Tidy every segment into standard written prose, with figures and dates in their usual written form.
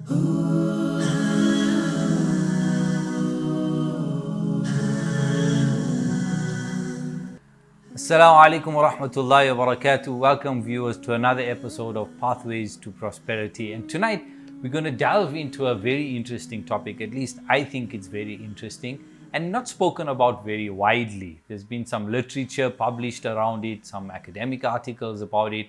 Assalamu alaikum wa rahmatullahi wa barakatuh. Welcome viewers to another episode of Pathways to Prosperity. And tonight we're going to delve into a very interesting topic. At least I think it's very interesting and not spoken about very widely. There's been some literature published around it, some academic articles about it.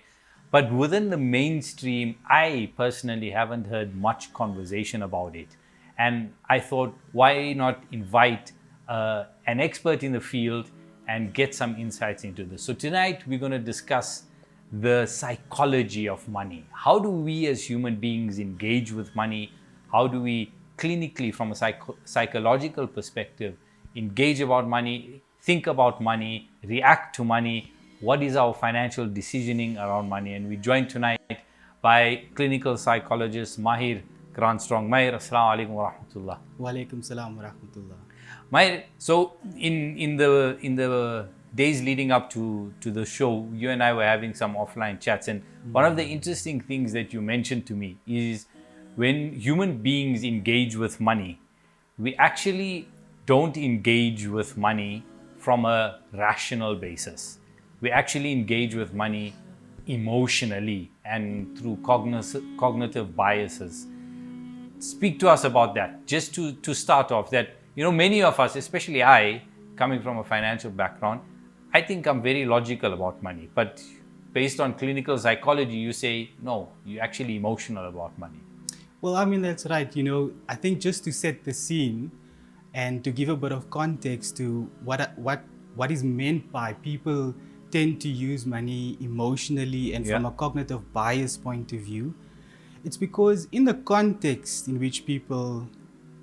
But within the mainstream, I personally haven't heard much conversation about it. And I thought, why not invite an expert in the field and get some insights into this. So tonight we're going to discuss the psychology of money. How do we as human beings engage with money? How do we clinically, from a psychological perspective, engage about money, think about money, react to money? What is our financial decisioning around money? And we're joined tonight by clinical psychologist Mahir Grant Strong. Mahir, assalamu alaikum wa rahmatullah. Wa alaikum salam wa rahmatullah. So in the days leading up to the show, you and I were having some offline chats, and one of the interesting things that you mentioned to me is when human beings engage with money, we actually don't engage with money from a rational basis. We actually engage with money emotionally and through cognitive biases. Speak to us about that, just to start off. That, you know, many of us, especially I, coming from a financial background, I think I'm very logical about money. But based on clinical psychology, you say, no, you're actually emotional about money. Well, I mean, that's right. You know, I think just to set the scene and to give a bit of context to what is meant by people tend to use money emotionally and from a cognitive bias point of view, it's because in the context in which people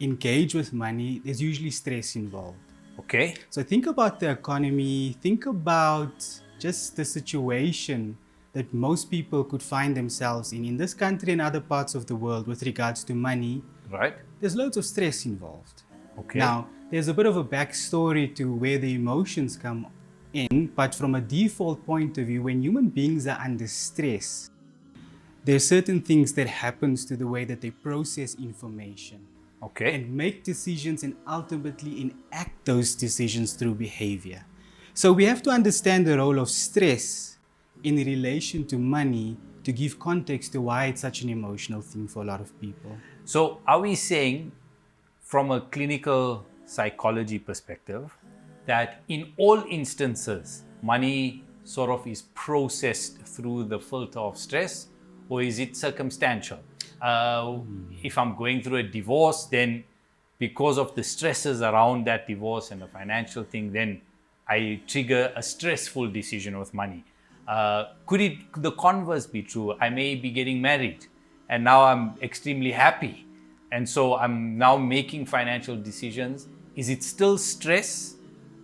engage with money, there's usually stress involved. Okay. So think about the economy, think about just the situation that most people could find themselves in this country and other parts of the world with regards to money. Right. There's loads of stress involved. Okay. Now, there's a bit of a backstory to where the emotions come in, but from a default point of view, when human beings are under stress, there are certain things that happens to the way that they process information. Okay. And make decisions and ultimately enact those decisions through behavior. So we have to understand the role of stress in relation to money to give context to why it's such an emotional thing for a lot of people. So are we saying, from a clinical psychology perspective, that in all instances, money sort of is processed through the filter of stress, or is it circumstantial? If I'm going through a divorce, then because of the stresses around that divorce and the financial thing, then I trigger a stressful decision with money. Could the converse be true? I may be getting married and now I'm extremely happy, and so I'm now making financial decisions. Is it still stress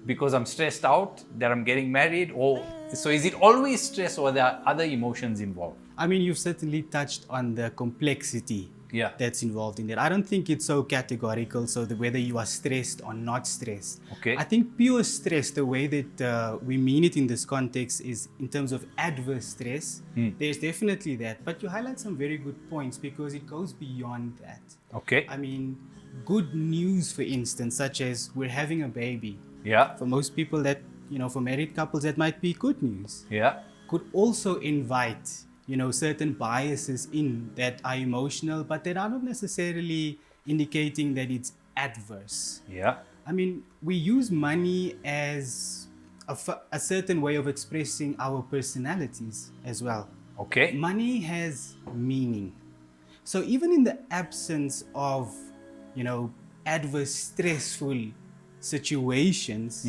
because I'm stressed out that I'm getting married? Or so is it always stress, or there are other emotions involved? I mean, you've certainly touched on the complexity that's involved in that. I don't think it's so categorical, so that whether you are stressed or not stressed. Okay. I think pure stress, the way that we mean it in this context, is in terms of adverse stress. There's definitely that. But you highlight some very good points because it goes beyond that. Okay. I mean, good news, for instance, such as we're having a baby. Yeah. For most people, that, you know, for married couples, that might be good news. Yeah. Could also invite, you know, certain biases in that are emotional, but they are not necessarily indicating that it's adverse. Yeah. I mean, we use money as a certain way of expressing our personalities as well. Okay. Money has meaning. So even in the absence of, you know, adverse, stressful situations,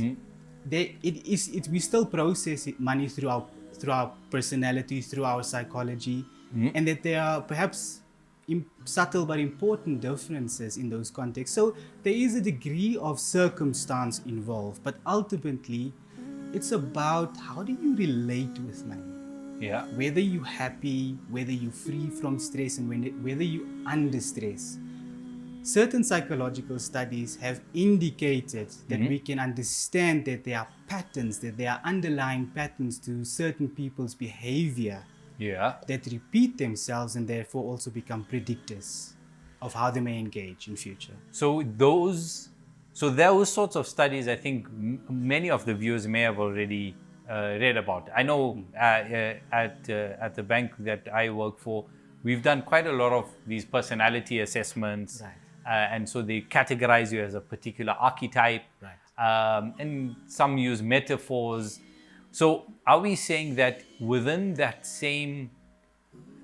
we still process money through our personality, through our psychology, and that there are perhaps subtle but important differences in those contexts. So there is a degree of circumstance involved, but ultimately it's about how do you relate with money. Yeah. Whether you're happy, whether you're free from stress, and whether you're under stress. Certain psychological studies have indicated that we can understand that there are patterns, that there are underlying patterns to certain people's behavior Yeah. that repeat themselves and therefore also become predictors of how they may engage in future. So those sorts of studies, I think many of the viewers may have already read about. I know at the bank that I work for, we've done quite a lot of these personality assessments, Right. And so they categorize you as a particular archetype, Right. and some use metaphors. So are we saying that within that same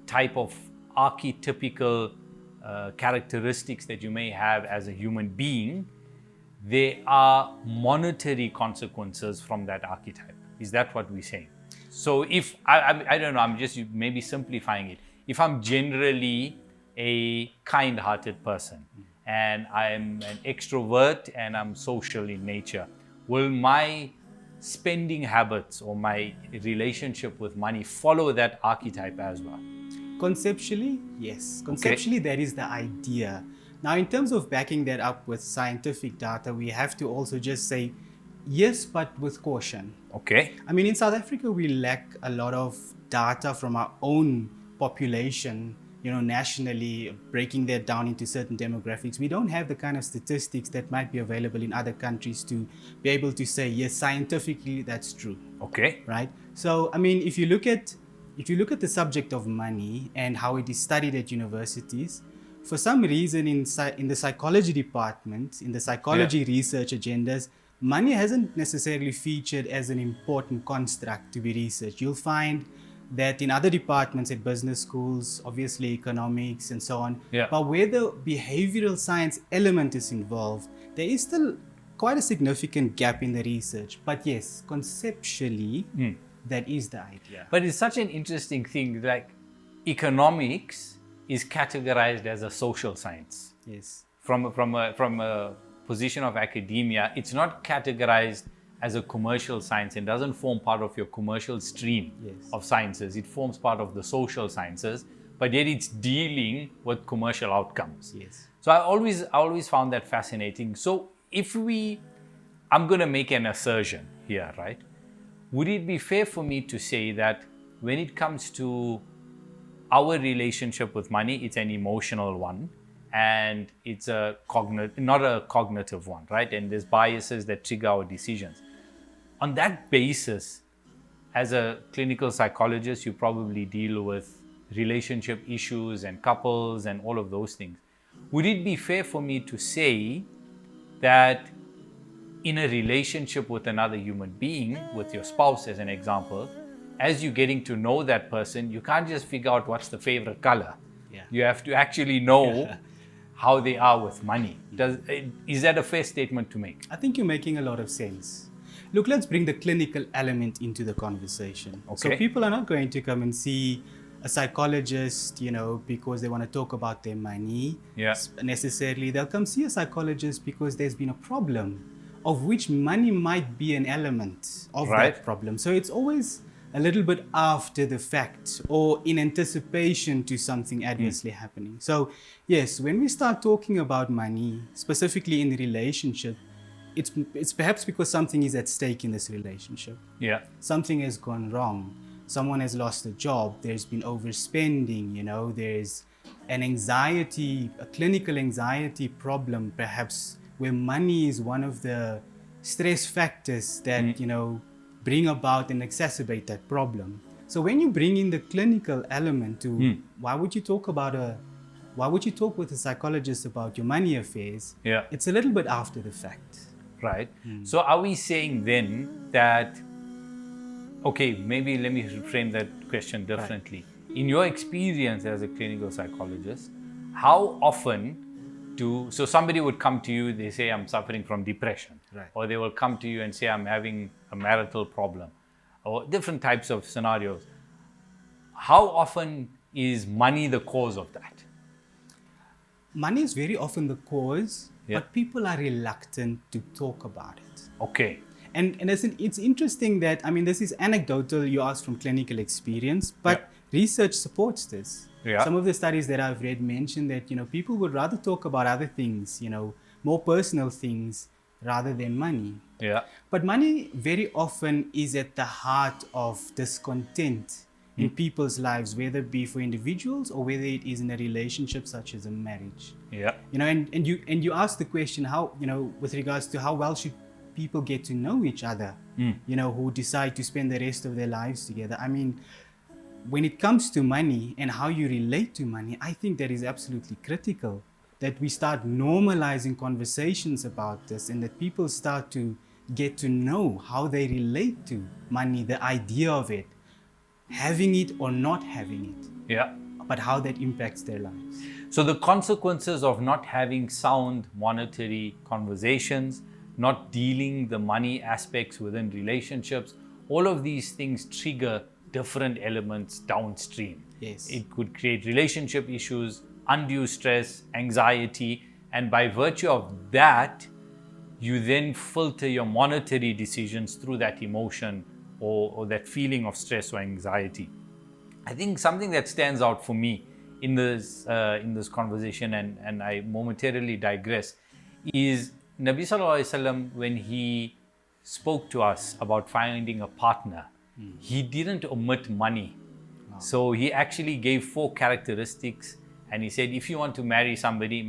type of archetypical characteristics that you may have as a human being, there are monetary consequences from that archetype? Is that what we're saying? So if, I don't know, I'm just maybe simplifying it. If I'm generally a kind-hearted person and I'm an extrovert and I'm social in nature, will my spending habits or my relationship with money follow that archetype as well? Conceptually, yes. Conceptually, that is the idea. Now, in terms of backing that up with scientific data, we have to also just say yes, but with caution. Okay. I mean, in South Africa, we lack a lot of data from our own population, nationally, breaking that down into certain demographics. We don't have the kind of statistics that might be available in other countries to be able to say, yes, scientifically, that's true. Okay. Right? So, I mean, if you look at the subject of money and how it is studied at universities, for some reason in the psychology department, in the psychology research agendas, money hasn't necessarily featured as an important construct to be researched. You'll find that in other departments at business schools, obviously economics and so on, but where the behavioral science element is involved, there is still quite a significant gap in the research. But yes, conceptually, that is the idea. But it's such an interesting thing, like economics is categorized as a social science. Yes. From a position of academia, it's not categorized as a commercial science and doesn't form part of your commercial stream of sciences. It forms part of the social sciences, but yet it's dealing with commercial outcomes. Yes. So I always found that fascinating. So I'm going to make an assertion here, right? Would it be fair for me to say that when it comes to our relationship with money, it's an emotional one, and it's not a cognitive one, right? And there's biases that trigger our decisions. On that basis, as a clinical psychologist, you probably deal with relationship issues and couples and all of those things. Would it be fair for me to say that in a relationship with another human being, with your spouse as an example, as you're getting to know that person, you can't just figure out what's the favorite color. Yeah. You have to actually know how they are with money. Is that a fair statement to make? I think you're making a lot of sense. Look, let's bring the clinical element into the conversation. Okay. So people are not going to come and see a psychologist, because they want to talk about their money necessarily. They'll come see a psychologist because there's been a problem of which money might be an element of that problem. So it's always a little bit after the fact or in anticipation to something adversely happening. So yes, when we start talking about money, specifically in the relationship, it's perhaps because something is at stake in this relationship. Yeah. Something has gone wrong. Someone has lost a job. There's been overspending, there's an anxiety, a clinical anxiety problem, perhaps, where money is one of the stress factors that, bring about and exacerbate that problem. So when you bring in the clinical element to why would you talk with a psychologist about your money affairs? Yeah. It's a little bit after the fact. Right. So are we saying then that, okay, maybe let me reframe that question differently. Right. In your experience as a clinical psychologist, how often so somebody would come to you, they say, I'm suffering from depression. Right. Or they will come to you and say, I'm having a marital problem, or different types of scenarios. How often is money the cause of that? Money is very often the cause, but people are reluctant to talk about it. Okay. And it's interesting that, this is anecdotal, you asked from clinical experience, but research supports this. Yeah. Some of the studies that I've read mention that, people would rather talk about other things, more personal things rather than money. Yeah. But money very often is at the heart of discontent in people's lives, whether it be for individuals or whether it is in a relationship such as a marriage. Yeah. And you ask the question, how, with regards to how well should people get to know each other, who decide to spend the rest of their lives together. I mean, when it comes to money and how you relate to money, I think that is absolutely critical, that we start normalizing conversations about this, and that people start to get to know how they relate to money, the idea of it, having it or not having it, Yeah. but how that impacts their lives. So the consequences of not having sound monetary conversations, not dealing the money aspects within relationships, all of these things trigger different elements downstream. Yes. It could create relationship issues, undue stress, anxiety, and by virtue of that, you then filter your monetary decisions through that emotion or that feeling of stress or anxiety. I think something that stands out for me in this conversation, and I momentarily digress, is Nabi Sallallahu Alaihi Wasallam, when he spoke to us about finding a partner, he didn't omit money. Wow. So he actually gave 4 characteristics, and he said, if you want to marry somebody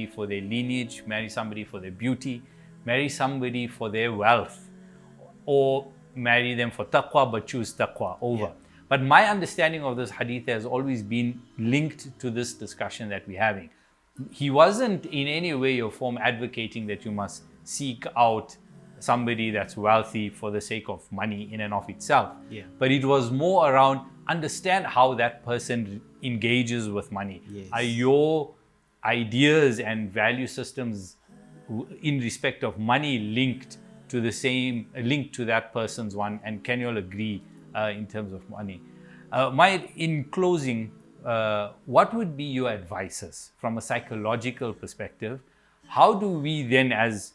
for their lineage, marry somebody for their beauty, marry somebody for their wealth, or marry them for taqwa, but choose taqwa over. Yeah. But my understanding of this hadith has always been linked to this discussion that we're having. He wasn't in any way or form advocating that you must seek out somebody that's wealthy for the sake of money in and of itself. Yeah. But it was more around understand how that person engages with money. Yes. Are your ideas and value systems in respect of money linked to that person's one, and can you all agree in terms of money? In closing, what would be your advices from a psychological perspective? How do we then, as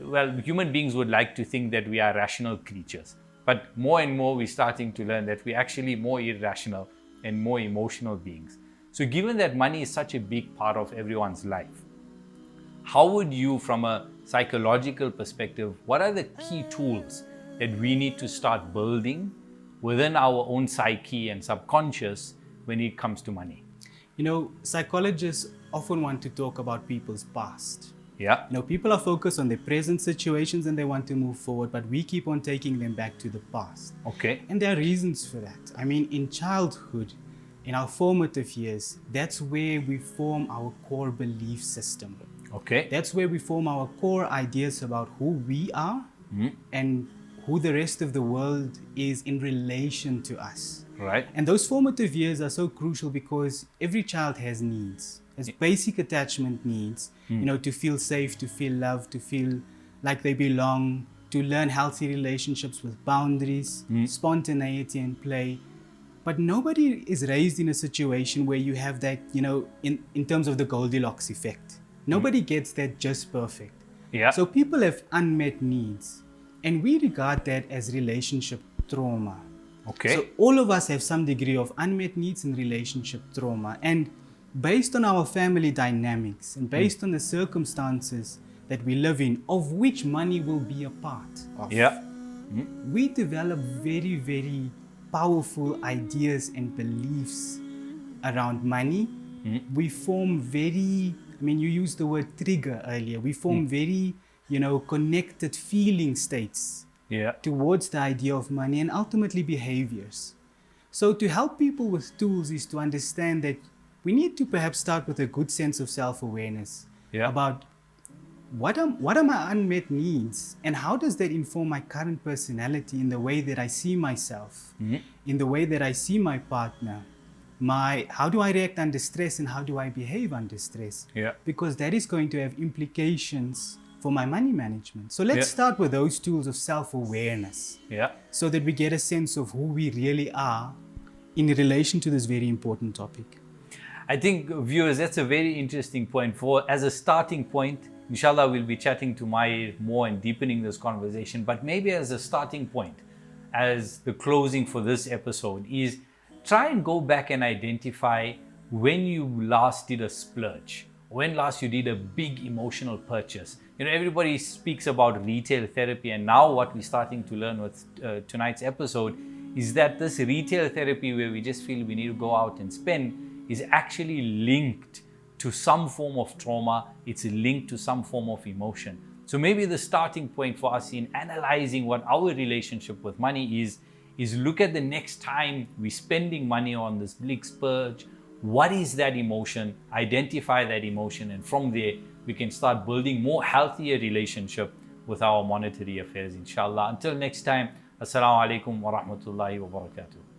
well, human beings would like to think that we are rational creatures, but more and more we're starting to learn that we're actually more irrational and more emotional beings. So given that money is such a big part of everyone's life, how would you, from a psychological perspective, what are the key tools that we need to start building within our own psyche and subconscious when it comes to money? Psychologists often want to talk about people's past. Yeah. People are focused on their present situations and they want to move forward, but we keep on taking them back to the past. Okay. And there are reasons for that. I mean, in childhood, in our formative years, that's where we form our core belief system. Okay. That's where we form our core ideas about who we are and who the rest of the world is in relation to us. Right. And those formative years are so crucial because every child has needs, has basic attachment needs, to feel safe, to feel loved, to feel like they belong, to learn healthy relationships with boundaries, spontaneity and play. But nobody is raised in a situation where you have that, in terms of the Goldilocks effect. Nobody gets that just perfect. Yeah. So people have unmet needs, and we regard that as relationship trauma. Okay. So all of us have some degree of unmet needs and relationship trauma. And based on our family dynamics and based on the circumstances that we live in, of which money will be a part of, we develop very, very powerful ideas and beliefs around money. We form very, you used the word trigger earlier. We form very, connected feeling states towards the idea of money and ultimately behaviors. So to help people with tools is to understand that we need to perhaps start with a good sense of self-awareness about what are my unmet needs and how does that inform my current personality in the way that I see myself, in the way that I see my partner, how do I react under stress and how do I behave under stress? Because that is going to have implications for my money management. So let's start with those tools of self-awareness so that we get a sense of who we really are in relation to this very important topic. I think, viewers, that's a very interesting point. As a starting point, inshallah, we'll be chatting to Mahir more and deepening this conversation. But maybe as a starting point, as the closing for this episode, is try and go back and identify when you last did a splurge, when last you did a big emotional purchase. Everybody speaks about retail therapy, and now what we're starting to learn with tonight's episode is that this retail therapy where we just feel we need to go out and spend is actually linked to some form of trauma. It's linked to some form of emotion. So maybe the starting point for us in analyzing what our relationship with money is look at the next time we're spending money on this big splurge. What is that emotion? Identify that emotion, and from there we can start building more healthier relationship with our monetary affairs, inshallah. Until next time, assalamu alaikum wa rahmatullahi wa barakatuh.